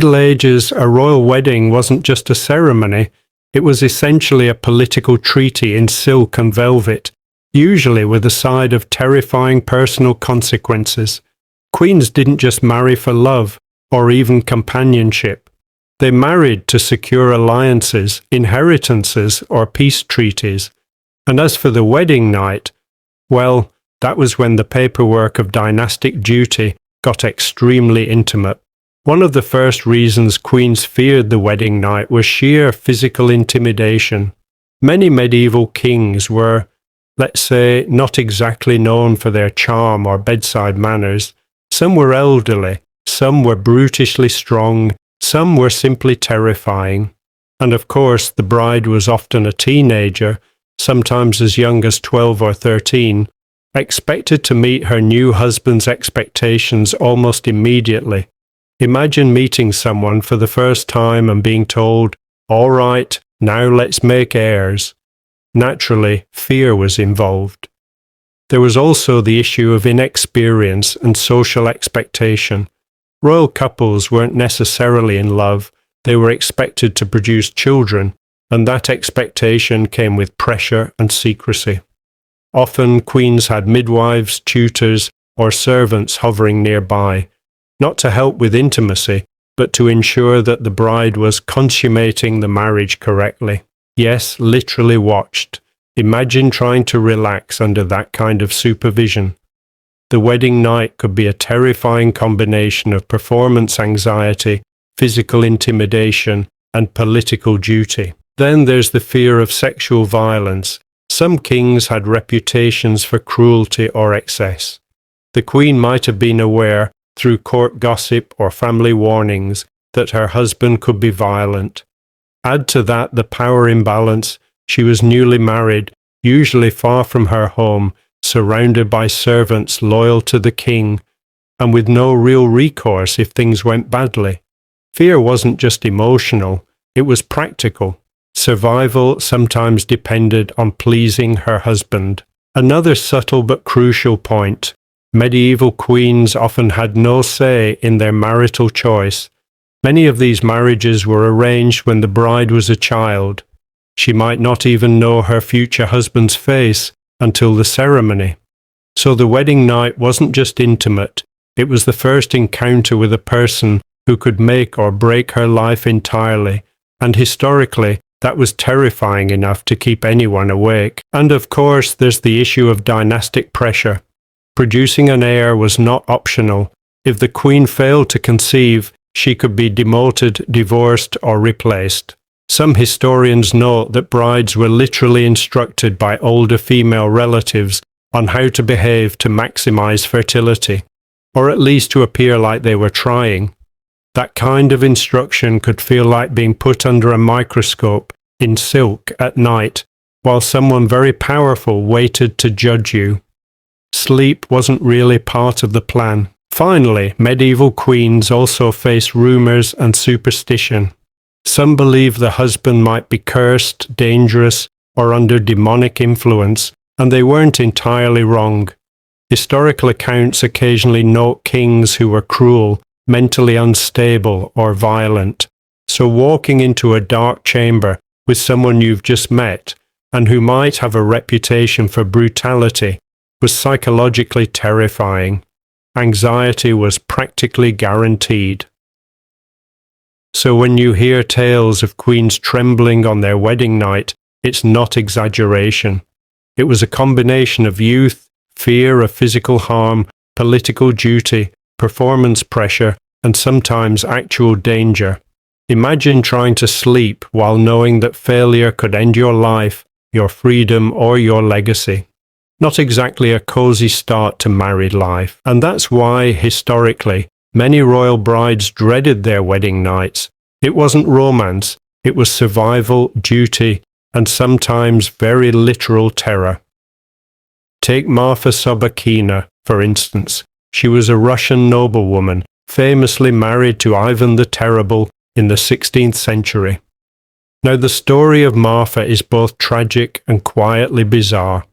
Middle Ages, a royal wedding wasn't just a ceremony, it was essentially a political treaty in silk and velvet, usually with a side of terrifying personal consequences. Queens didn't just marry for love or even companionship. They married to secure alliances, inheritances, or peace treaties. And as for the wedding night, well, that was when the paperwork of dynastic duty got extremely intimate. One of the first reasons queens feared the wedding night was sheer physical intimidation. Many medieval kings were, let's say, not exactly known for their charm or bedside manners. Some were elderly, some were brutishly strong, some were simply terrifying. And of course, the bride was often a teenager, sometimes as young as 12 or 13, expected to meet her new husband's expectations almost immediately. Imagine meeting someone for the first time and being told, "All right, now let's make heirs." Naturally, fear was involved. There was also the issue of inexperience and social expectation. Royal couples weren't necessarily in love, they were expected to produce children, and that expectation came with pressure and secrecy. Often queens had midwives, tutors, or servants hovering nearby, not to help with intimacy, but to ensure that the bride was consummating the marriage correctly. Yes, literally watched. Imagine trying to relax under that kind of supervision. The wedding night could be a terrifying combination of performance anxiety, physical intimidation, and political duty. Then there's the fear of sexual violence. Some kings had reputations for cruelty or excess. The queen might have been aware, through court gossip or family warnings, that her husband could be violent. Add to that the power imbalance. She was newly married, usually far from her home, surrounded by servants loyal to the king, and with no real recourse if things went badly. Fear wasn't just emotional, it was practical. Survival sometimes depended on pleasing her husband. Another subtle but crucial point: medieval queens often had no say in their marital choice. Many of these marriages were arranged when the bride was a child. She might not even know her future husband's face until the ceremony. So the wedding night wasn't just intimate, it was the first encounter with a person who could make or break her life entirely, and historically, that was terrifying enough to keep anyone awake. And of course, there's the issue of dynastic pressure. Producing an heir was not optional. If the queen failed to conceive, she could be demoted, divorced, or replaced. Some historians note that brides were literally instructed by older female relatives on how to behave to maximize fertility, or at least to appear like they were trying. That kind of instruction could feel like being put under a microscope in silk at night, while someone very powerful waited to judge you. Sleep wasn't really part of the plan. Finally, medieval queens also faced rumors and superstition. Some believed the husband might be cursed, dangerous, or under demonic influence, and they weren't entirely wrong. Historical accounts occasionally note kings who were cruel, mentally unstable, or violent. So walking into a dark chamber with someone you've just met, and who might have a reputation for brutality, was psychologically terrifying. Anxiety was practically guaranteed. So when you hear tales of queens trembling on their wedding night, it's not exaggeration. It was a combination of youth, fear of physical harm, political duty, performance pressure, and sometimes actual danger. Imagine trying to sleep while knowing that failure could end your life, your freedom, or your legacy. Not exactly a cozy start to married life. And that's why, historically, many royal brides dreaded their wedding nights. It wasn't romance, it was survival, duty, and sometimes very literal terror. Take Marfa Sobakina, for instance. She was a Russian noblewoman, famously married to Ivan the Terrible in the 16th century. Now the story of Marfa is both tragic and quietly bizarre.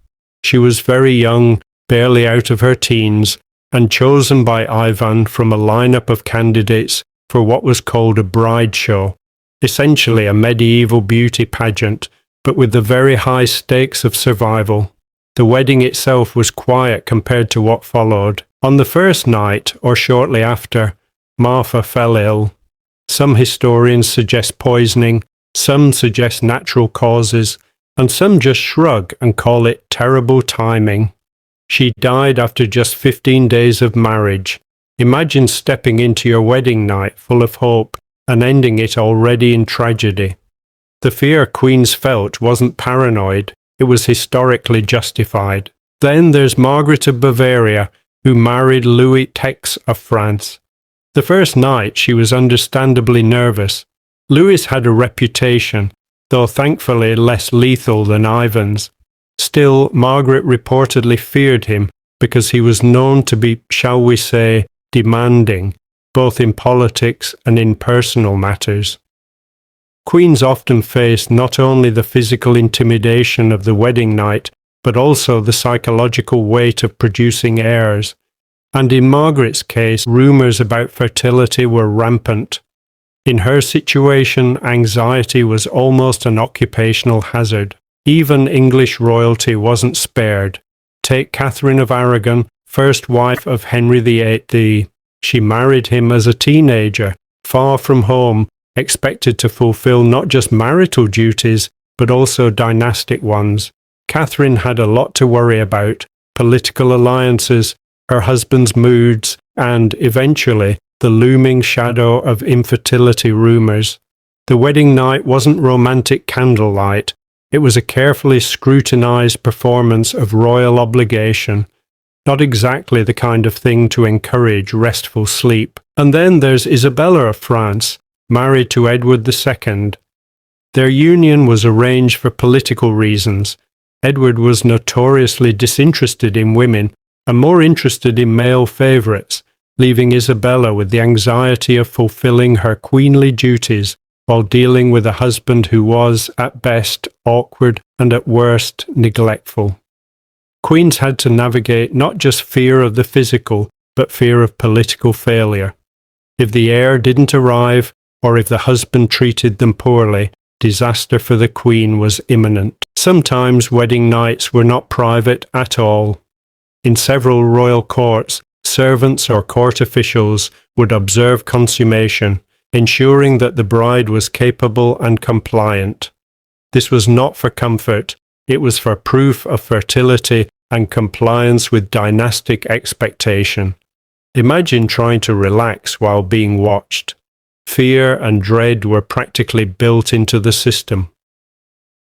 She was very young, barely out of her teens, and chosen by Ivan from a lineup of candidates for what was called a bride show, essentially a medieval beauty pageant, but with the very high stakes of survival. The wedding itself was quiet compared to what followed. On the first night, or shortly after, Marfa fell ill. Some historians suggest poisoning, some suggest natural causes, and some just shrug and call it terrible timing. She died after just 15 days of marriage. Imagine stepping into your wedding night full of hope and ending it already in tragedy. The fear queens felt wasn't paranoid, it was historically justified. Then there's Margaret of Bavaria, who married Louis VIII of France. The first night she was understandably nervous. Louis had a reputation, though thankfully less lethal than Ivan's. Still, Margaret reportedly feared him because he was known to be, shall we say, demanding, both in politics and in personal matters. Queens often face not only the physical intimidation of the wedding night, but also the psychological weight of producing heirs. And in Margaret's case, rumours about fertility were rampant. In her situation, anxiety was almost an occupational hazard. Even English royalty wasn't spared. Take Catherine of Aragon, first wife of Henry VIII. She married him as a teenager, far from home, expected to fulfill not just marital duties, but also dynastic ones. Catherine had a lot to worry about: political alliances, her husband's moods, and, eventually, the looming shadow of infertility rumours. The wedding night wasn't romantic candlelight. It was a carefully scrutinised performance of royal obligation, not exactly the kind of thing to encourage restful sleep. And then there's Isabella of France, married to Edward II. Their union was arranged for political reasons. Edward was notoriously disinterested in women and more interested in male favourites, leaving Isabella with the anxiety of fulfilling her queenly duties while dealing with a husband who was, at best, awkward and at worst, neglectful. Queens had to navigate not just fear of the physical, but fear of political failure. If the heir didn't arrive, or if the husband treated them poorly, disaster for the queen was imminent. Sometimes wedding nights were not private at all. In several royal courts, servants or court officials would observe consummation, ensuring that the bride was capable and compliant. This was not for comfort, it was for proof of fertility and compliance with dynastic expectation. Imagine trying to relax while being watched. Fear and dread were practically built into the system.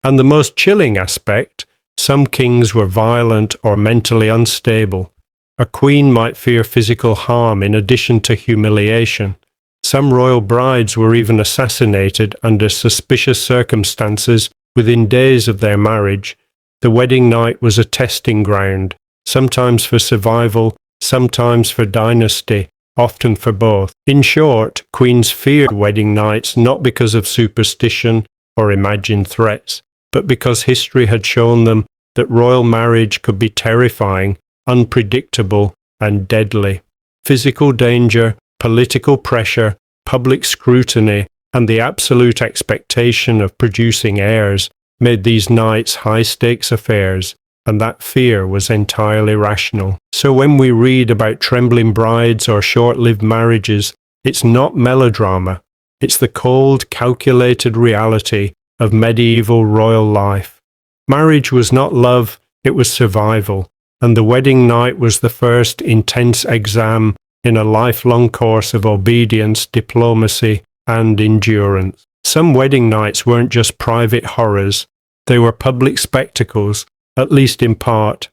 And the most chilling aspect, some kings were violent or mentally unstable. A queen might fear physical harm in addition to humiliation. Some royal brides were even assassinated under suspicious circumstances within days of their marriage. The wedding night was a testing ground, sometimes for survival, sometimes for dynasty, often for both. In short, queens feared wedding nights not because of superstition or imagined threats, but because history had shown them that royal marriage could be terrifying, unpredictable, and deadly. Physical danger, political pressure, public scrutiny, and the absolute expectation of producing heirs made these nights high-stakes affairs, and that fear was entirely rational. So when we read about trembling brides or short-lived marriages, it's not melodrama. It's the cold, calculated reality of medieval royal life. Marriage was not love, it was survival, and the wedding night was the first intense exam in a lifelong course of obedience, diplomacy, and endurance. Some wedding nights weren't just private horrors, they were public spectacles, at least in part.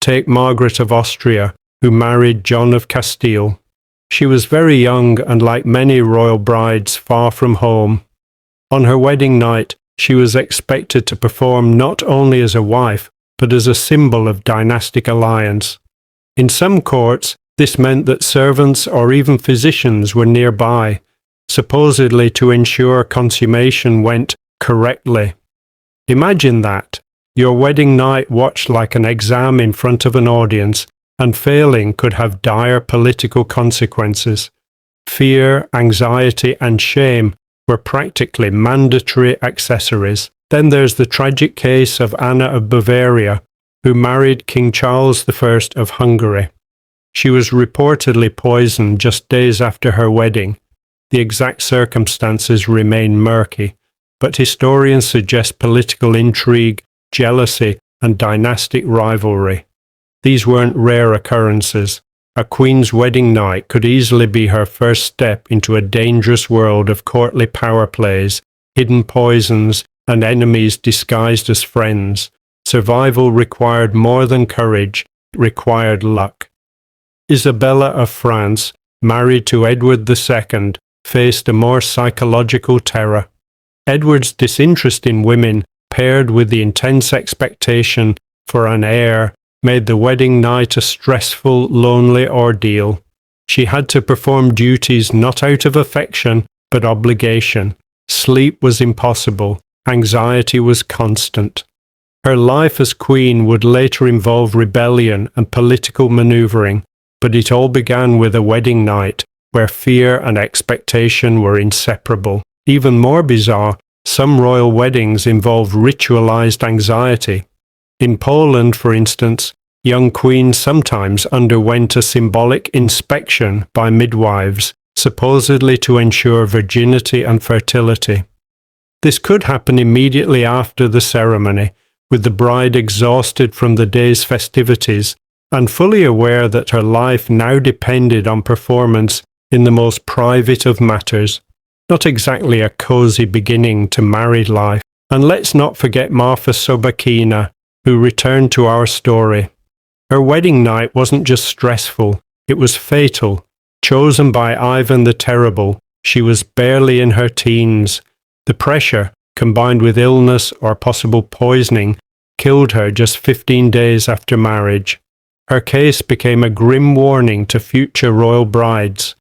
Take Margaret of Austria, who married John of Castile. She was very young and, like many royal brides, far from home. On her wedding night, she was expected to perform not only as a wife, but as a symbol of dynastic alliance. In some courts, this meant that servants or even physicians were nearby, supposedly to ensure consummation went correctly. Imagine that, your wedding night watched like an exam in front of an audience, and failing could have dire political consequences. Fear, anxiety, and shame were practically mandatory accessories. Then there's the tragic case of Anna of Bavaria, who married King Charles I of Hungary. She was reportedly poisoned just days after her wedding. The exact circumstances remain murky, but historians suggest political intrigue, jealousy, and dynastic rivalry. These weren't rare occurrences. A queen's wedding night could easily be her first step into a dangerous world of courtly power plays, hidden poisons, and enemies disguised as friends. Survival required more than courage, it required luck. Isabella of France, married to Edward II, faced a more psychological terror. Edward's disinterest in women, paired with the intense expectation for an heir, made the wedding night a stressful, lonely ordeal. She had to perform duties not out of affection, but obligation. Sleep was impossible. Anxiety was constant. Her life as queen would later involve rebellion and political maneuvering, but it all began with a wedding night where fear and expectation were inseparable. Even more bizarre, some royal weddings involved ritualized anxiety. In Poland, for instance, young queens sometimes underwent a symbolic inspection by midwives, supposedly to ensure virginity and fertility. This could happen immediately after the ceremony, with the bride exhausted from the day's festivities and fully aware that her life now depended on performance in the most private of matters. Not exactly a cozy beginning to married life. And let's not forget Marfa Sobakina, who returned to our story. Her wedding night wasn't just stressful, it was fatal. Chosen by Ivan the Terrible, she was barely in her teens. The pressure, combined with illness or possible poisoning, killed her just 15 days after marriage. Her case became a grim warning to future royal brides.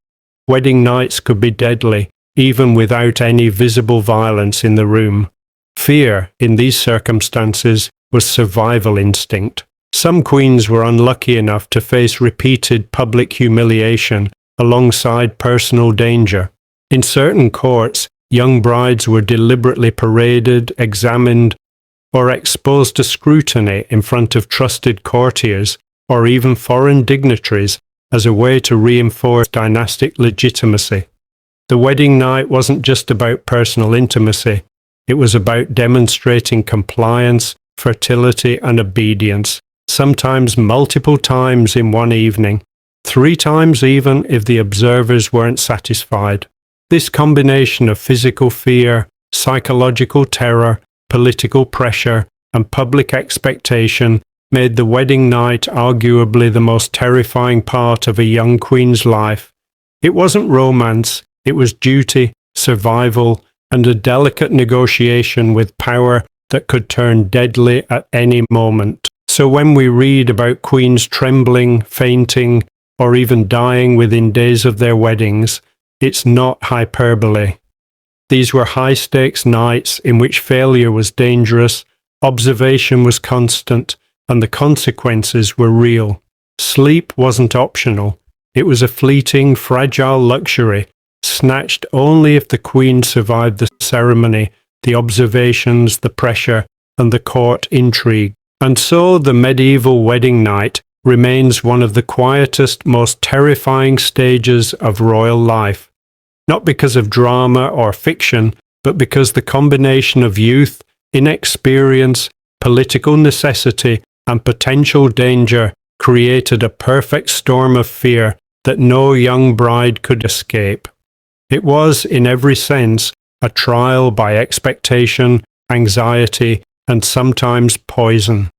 Wedding nights could be deadly, even without any visible violence in the room. Fear, in these circumstances, was survival instinct. Some queens were unlucky enough to face repeated public humiliation alongside personal danger. In certain courts, young brides were deliberately paraded, examined, or exposed to scrutiny in front of trusted courtiers or even foreign dignitaries as a way to reinforce dynastic legitimacy. The wedding night wasn't just about personal intimacy. It was about demonstrating compliance, fertility, and obedience, sometimes multiple times in one evening, 3 times even if the observers weren't satisfied. This combination of physical fear, psychological terror, political pressure, and public expectation made the wedding night arguably the most terrifying part of a young queen's life. It wasn't romance, it was duty, survival, and a delicate negotiation with power that could turn deadly at any moment. So when we read about queens trembling, fainting, or even dying within days of their weddings, it's not hyperbole. These were high-stakes nights in which failure was dangerous, observation was constant, and the consequences were real. Sleep wasn't optional. It was a fleeting, fragile luxury, snatched only if the queen survived the ceremony, the observations, the pressure, and the court intrigue. And so the medieval wedding night remains one of the quietest, most terrifying stages of royal life. Not because of drama or fiction, but because the combination of youth, inexperience, political necessity, and potential danger created a perfect storm of fear that no young bride could escape. It was, in every sense, a trial by expectation, anxiety, and sometimes poison.